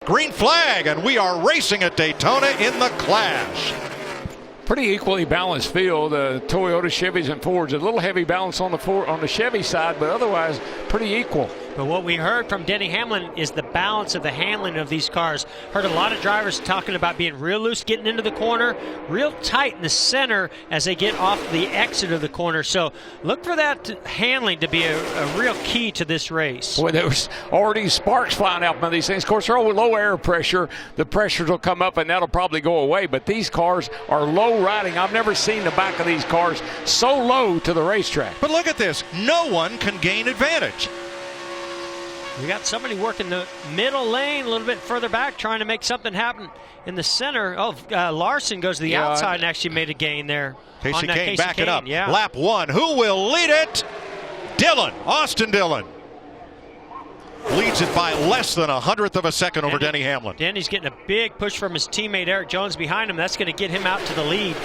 Green flag, and we are racing at Daytona in the Clash. Pretty equally balanced field. Toyota, Chevys, and Fords. A little heavy balance on the Chevy side, but otherwise pretty equal. But what we heard from Denny Hamlin is the balance of the handling of these cars. Heard a lot of drivers talking about being real loose getting into the corner, real tight in the center as they get off the exit of the corner. So look for that handling to be a real key to this race. Boy, there was already sparks flying out from these things. Of course, they're all low air pressure. The pressures will come up and that'll probably go away. But these cars are low riding. I've never seen the back of these cars so low to the racetrack. But look at this. No one can gain advantage. We got somebody working the middle lane a little bit further back, trying to make something happen in the center. Oh, Larson goes to the outside and actually made a gain there. Casey Kane back it up. Yeah. Lap 1. Who will lead it? Dillon. Austin Dillon leads it by less than 1/100th of a second over Denny Hamlin. Denny's getting a big push from his teammate Eric Jones behind him. That's going to get him out to the lead.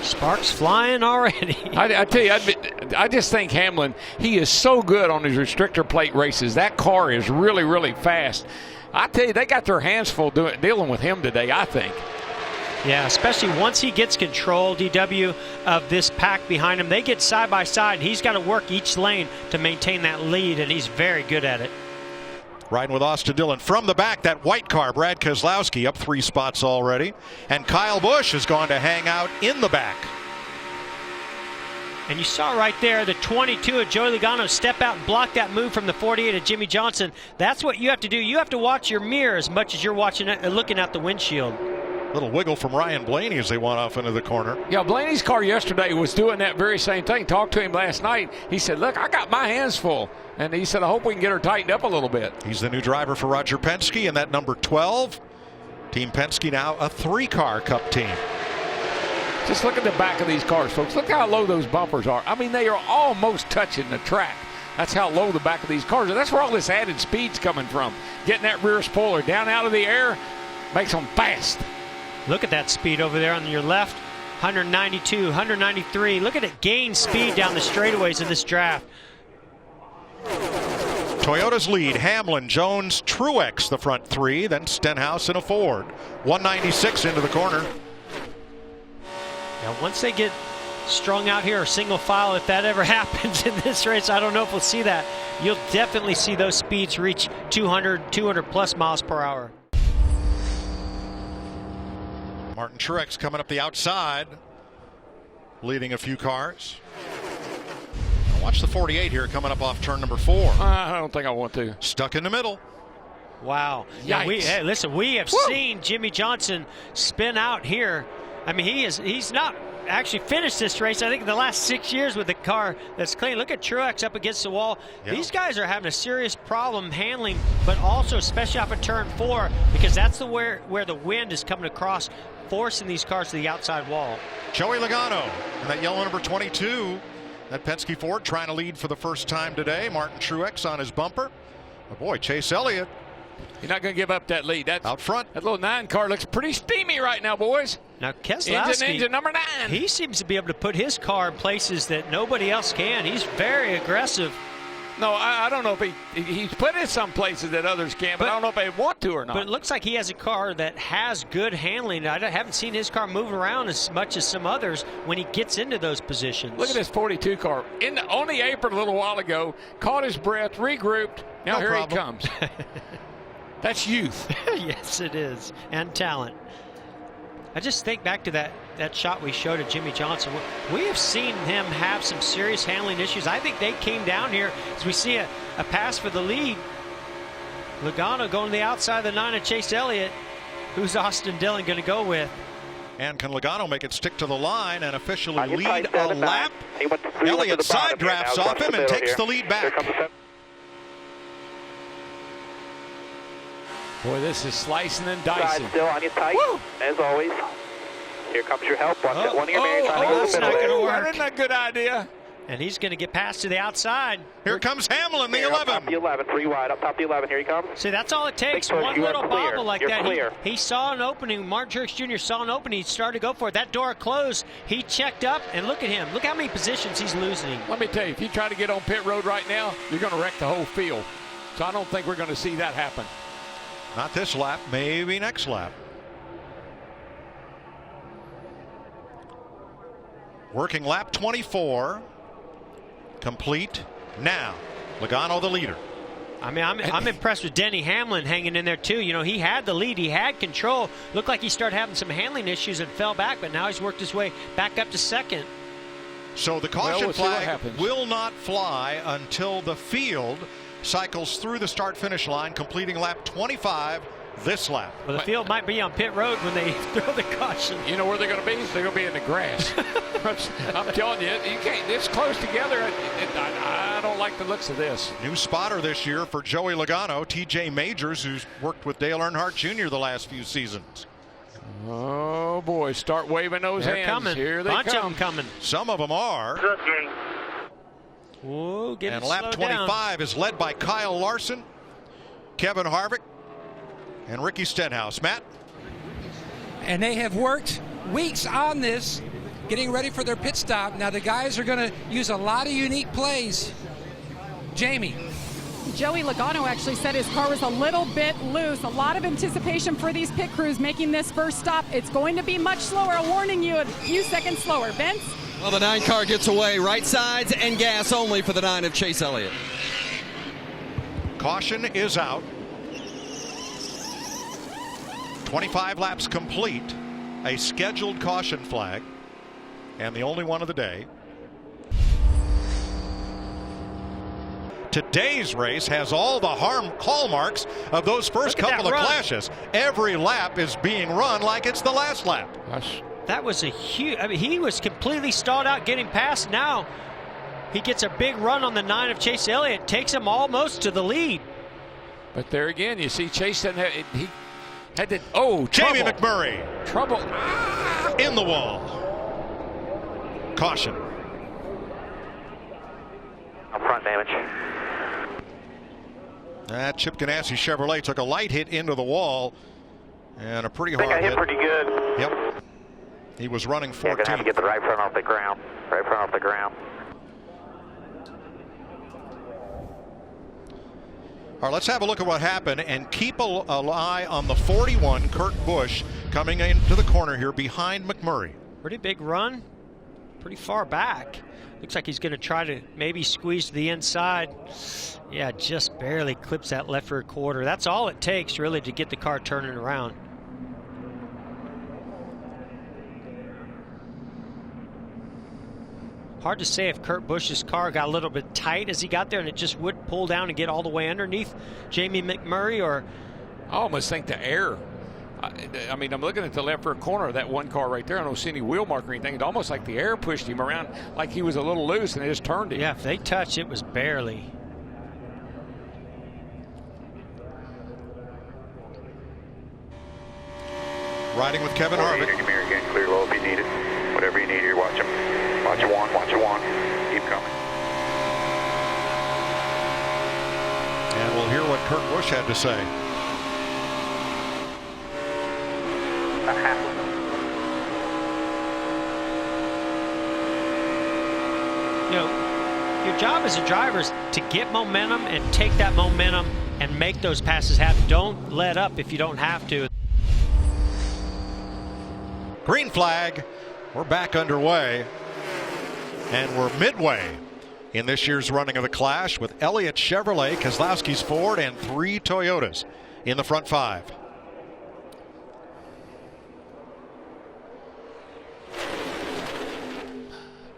Sparks flying already. I tell you, I just think Hamlin, he is so good on his restrictor plate races. That car is really, really fast. I tell you, they got their hands full dealing with him today, I think. Yeah, especially once he gets control, DW, of this pack behind him. They get side by side, and he's got to work each lane to maintain that lead, and he's very good at it. Riding with Austin Dillon from the back, that white car, Brad Keselowski, up 3 spots already. And Kyle Busch is going to hang out in the back. And you saw right there the 22 of Joey Logano step out and block that move from the 48 of Jimmy Johnson. That's what you have to do. You have to watch your mirror as much as you're watching it, looking out the windshield. Little wiggle from Ryan Blaney as they went off into the corner. Yeah, Blaney's car yesterday was doing that very same thing. Talked to him last night. He said, look, I got my hands full. And he said, I hope we can get her tightened up a little bit. He's the new driver for Roger Penske, and that number 12. Team Penske now a 3-car Cup team. Just look at the back of these cars, folks. Look how low those bumpers are. I mean, they are almost touching the track. That's how low the back of these cars are. That's where all this added speed's coming from. Getting that rear spoiler down out of the air makes them fast. Look at that speed over there on your left. 192, 193. Look at it gain speed down the straightaways of this draft. Toyota's lead, Hamlin, Jones, Truex, the front 3, then Stenhouse in a Ford. 196 into the corner. Now, once they get strung out here, or single file, if that ever happens in this race, I don't know if we'll see that. You'll definitely see those speeds reach 200 plus miles per hour. Martin Truex coming up the outside, leading a few cars. Watch the 48 here coming up off turn number 4. I don't think I want to. Stuck in the middle. Wow. Yeah, hey, listen, we have seen Jimmy Johnson spin out here. I mean, he's not actually finished this race, I think, in the last 6 years with a car that's clean. Look at Truex up against the wall. Yep. These guys are having a serious problem handling, but also especially off of turn 4, because that's where the wind is coming across, forcing these cars to the outside wall. Joey Logano and that yellow number 22. That Penske Ford trying to lead for the first time today. Martin Truex on his bumper. But boy, Chase Elliott. You're not going to give up that lead. That's out front. That little 9 car looks pretty steamy right now, boys. Now, Keselowski, engine number 9. He seems to be able to put his car in places that nobody else can. He's very aggressive. No, I don't know if he's put it some places that others can't, but I don't know if they want to or not. But it looks like he has a car that has good handling. I haven't seen his car move around as much as some others when he gets into those positions. Look at this 42 car. On the apron a little while ago, caught his breath, regrouped. Now here he comes. That's youth. Yes, it is. And talent. I just think back to that shot we showed of Jimmy Johnson. We have seen him have some serious handling issues. I think they came down here as we see a pass for the lead. Logano going to the outside of the 9 of Chase Elliott. Who's Austin Dillon going to go with? And can Logano make it stick to the line and officially lead a lap? Elliott side drafts off him and takes the lead back. Boy, this is slicing and dicing. Still on your tight, as always. Here comes your help. One of your man trying to go to the middle. That isn't a good idea. And he's going to get past to the outside. Here comes Hamlin, the 11. Up top the 11, 3 wide, up top the 11, here he comes. See, that's all it takes. Big push, One you are little clear. bobble like You're that. clear. He saw an opening. Martin Truex Jr. saw an opening. He started to go for it. That door closed. He checked up, and look at him. Look how many positions he's losing. Let me tell you, if you try to get on pit road right now, you're going to wreck the whole field. So I don't think we're going to see that happen. Not this lap, maybe next lap. Working lap 24. Complete now. Logano the leader. I mean, I'm impressed with Denny Hamlin hanging in there too. You know, he had the lead, he had control. Looked like he started having some handling issues and fell back, but now he's worked his way back up to second. So the caution flag happens. will not fly until the field cycles through the start-finish line, completing lap 25 this lap. Well, the field might be on pit road when they throw the caution. You know where they're going to be? They're going to be in the grass. I'm telling you, you can't. This close together. I don't like the looks of this. New spotter this year for Joey Logano, TJ Majors, who's worked with Dale Earnhardt Jr. the last few seasons. Oh boy, start waving those They're hands. coming. Here they Bunch come. of them coming. Some of them are. Whoa, get And it lap slowed 25 is led by Kyle Larson, Kevin Harvick, and Ricky Stenhouse. Matt? And they have worked weeks on this, getting ready for their pit stop. Now the guys are going to use a lot of unique plays. Jamie. Joey Logano actually said his car was a little bit loose. A lot of anticipation for these pit crews making this first stop. It's going to be much slower, warning you a few seconds slower. Vince? Well, the 9 car gets away. Right sides and gas only for the 9 of Chase Elliott. Caution is out. 25 laps complete. A scheduled caution flag, and the only one of the day. Today's race has all the hallmarks of those first couple of clashes. Every lap is being run like it's the last lap. That was a huge. I mean, he was completely stalled out getting past. Now he gets a big run on the 9 of Chase Elliott, takes him almost to the lead. But there again, you see Chase didn't have, he had to. Oh, Jamie trouble. McMurray. Trouble. In the wall. Caution. Front damage. That Chip Ganassi Chevrolet took a light hit into the wall and a pretty hard I think I hit pretty good. Yep. He was running 14th. Yeah, gonna have to get the right front off the ground. Right front off the ground. All right, let's have a look at what happened and keep an eye on the 41, Kurt Busch, coming into the corner here behind McMurray. Pretty big run, pretty far back. Looks like he's going to try to maybe squeeze to the inside. Yeah, just barely clips that left rear quarter. That's all it takes really to get the car turning around. Hard to say if Kurt Busch's car got a little bit tight as he got there and it just would pull down and get all the way underneath Jamie McMurray, or I almost think the air. I mean, I'm looking at the left rear corner of that one car right there. I don't see any wheel mark or anything. It's almost like the air pushed him around like he was a little loose and it just turned him. Yeah, if they touched, it was barely. Riding with Kevin Harvick. Your mirror again, clear low if you need it. Whatever you need here, watch him. Watch it one, watch it one. Keep coming. And we'll hear what Kurt Busch had to say. You know, your job as a driver is to get momentum and take that momentum and make those passes happen. Don't let up if you don't have to. Green flag. We're back underway. And we're midway in this year's running of the Clash with Elliott Chevrolet, Keselowski's Ford, and 3 Toyotas in the front 5.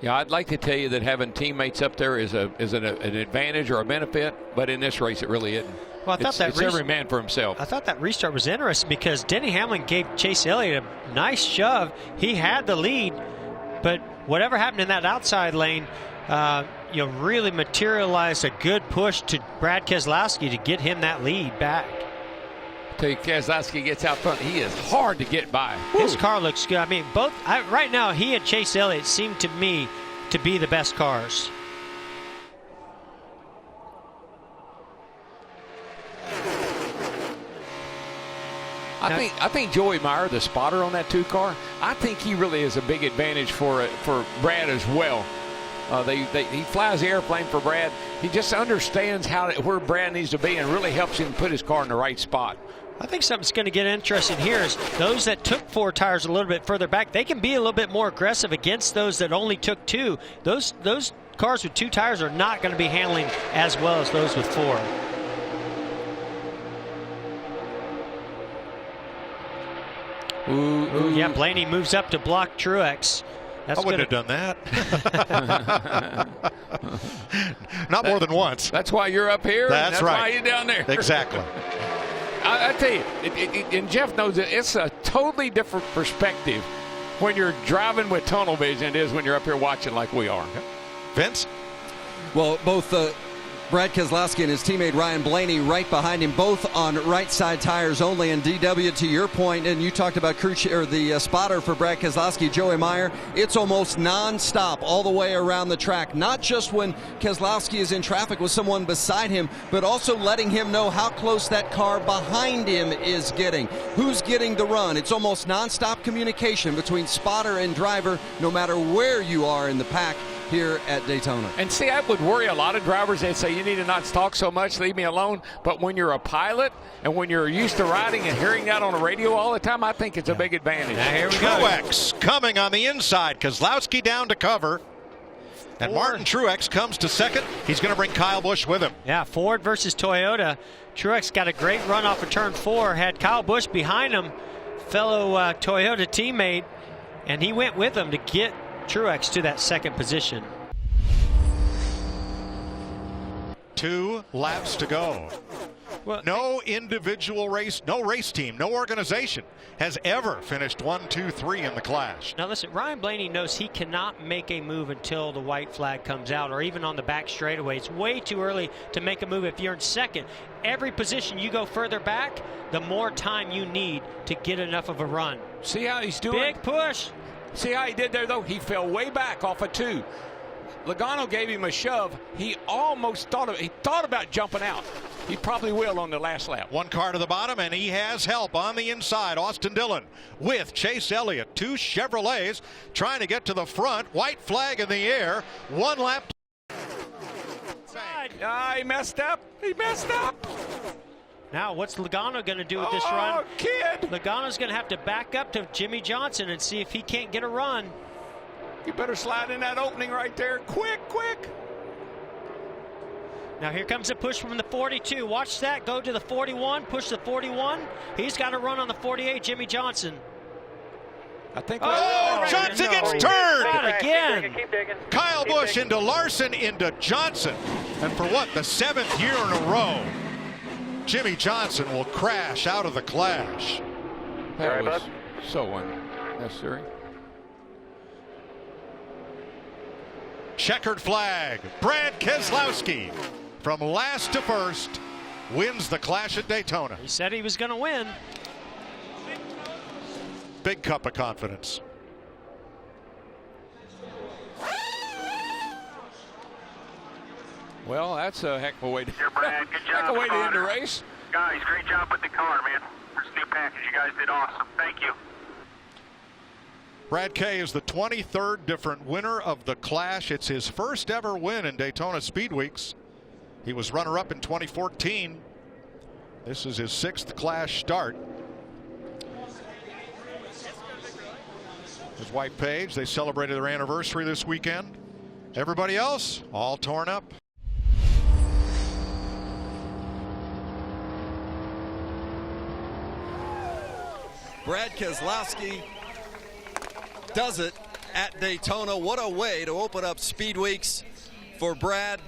Yeah, I'd like to tell you that having teammates up there is an advantage or a benefit, but in this race it really isn't. Well, I thought it's every man for himself. I thought that restart was interesting because Denny Hamlin gave Chase Elliott a nice shove. He had the lead, but whatever happened in that outside lane, really materialized a good push to Brad Keselowski to get him that lead back. Until Keselowski gets out front, he is hard to get by. His car looks good. I mean, right now he and Chase Elliott seem to me to be the best cars. I think Joey Meyer, the spotter on that 2 car, I think he really is a big advantage for Brad as well. He flies the airplane for Brad. He just understands where Brad needs to be and really helps him put his car in the right spot. I think something's going to get interesting here is those that took 4 tires a little bit further back, they can be a little bit more aggressive against those that only took 2. Those cars with 2 tires are not going to be handling as well as those with 4. Ooh, yeah, Blaney moves up to block Truex. I wouldn't have done that. Not more than once. That's why you're up here. That's right. Why you're down there. Exactly. I tell you, and Jeff knows it, it's a totally different perspective when you're driving with tunnel vision than it is when you're up here watching like we are. Vince? Well, both Brad Keselowski and his teammate Ryan Blaney right behind him, both on right side tires only. And DW, to your point, and you talked about the spotter for Brad Keselowski, Joey Meyer, it's almost non-stop all the way around the track. Not just when Keselowski is in traffic with someone beside him, but also letting him know how close that car behind him is getting. Who's getting the run? It's almost non-stop communication between spotter and driver, no matter where you are in the pack here at Daytona. And see, I would worry a lot of drivers. They'd say, you need to not talk so much, leave me alone. But when you're a pilot and when you're used to riding and hearing that on the radio all the time, I think it's a big advantage. Now here we go. Truex coming on the inside. Keselowski down to cover. And Martin Truex comes to second. He's going to bring Kyle Busch with him. Yeah, Ford versus Toyota. Truex got a great run off of turn 4. Had Kyle Busch behind him, fellow Toyota teammate, and he went with him to get Truex to that second position. 2 laps to go. Well, no individual race, no race team, no organization has ever finished 1, 2, 3 in the Clash. Now listen, Ryan Blaney knows he cannot make a move until the white flag comes out, or even on the back straightaway. It's way too early to make a move if you're in second. Every position you go further back, the more time you need to get enough of a run. See how he's doing? Big push. See how he did there, though? He fell way back off of 2. Logano gave him a shove. He almost thought about jumping out. He probably will on the last lap. 1 car to the bottom, and he has help on the inside. Austin Dillon with Chase Elliott. 2 Chevrolets trying to get to the front. White flag in the air. 1 lap. He messed up. He messed up. Now, what's Logano going to do with this run? Kid! Logano's going to have to back up to Jimmy Johnson and see if he can't get a run. You better slide in that opening right there. Quick, quick. Now, here comes a push from the 42. Watch that. Go to the 41. Push the 41. He's got a run on the 48, Jimmy Johnson. I think. Johnson gets turned! Not again. Keep digging. Kyle Busch into Larson into Johnson. And for what, the 7th year in a row, Jimmy Johnson will crash out of the Clash. That was so unnecessary. Checkered flag. Brad Keselowski, from last to first, wins the Clash at Daytona. He said he was going to win. Big cup of confidence. Well, that's a heck of a way to, Here, Brad. Good job. heck of a way to end the race. Guys, great job with the car, man. First new package. You guys did awesome. Thank you. Brad K is the 23rd different winner of the Clash. It's his first ever win in Daytona Speed Weeks. He was runner-up in 2014. This is his 6th Clash start. His wife Paige, they celebrated their anniversary this weekend. Everybody else, all torn up. Brad Keselowski does it at Daytona. What a way to open up Speed Weeks for Brad.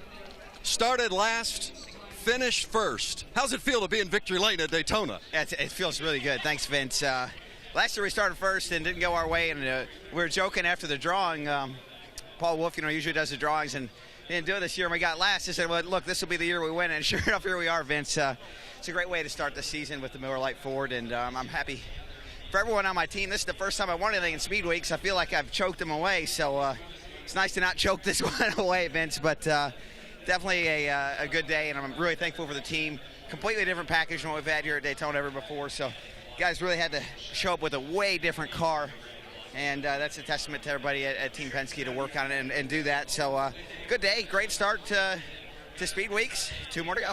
Started last, finished first. How's it feel to be in victory lane at Daytona? It feels really good. Thanks, Vince. Last year we started first and didn't go our way, and we were joking after the drawing. Paul Wolf, usually does the drawings and didn't do it this year. And we got last. He said, well, look, this will be the year we win. And sure enough, here we are, Vince. It's a great way to start the season with the Miller Lite Ford, and I'm happy for everyone on my team. This is the first time I won anything in Speed Weeks. I feel like I've choked them away, so it's nice to not choke this one away, Vince, but definitely a good day, and I'm really thankful for the team. Completely different package than what we've had here at Daytona ever before, so guys really had to show up with a way different car, and that's a testament to everybody at Team Penske to work on it and do that. So good day, great start to Speed Weeks. 2 more to go.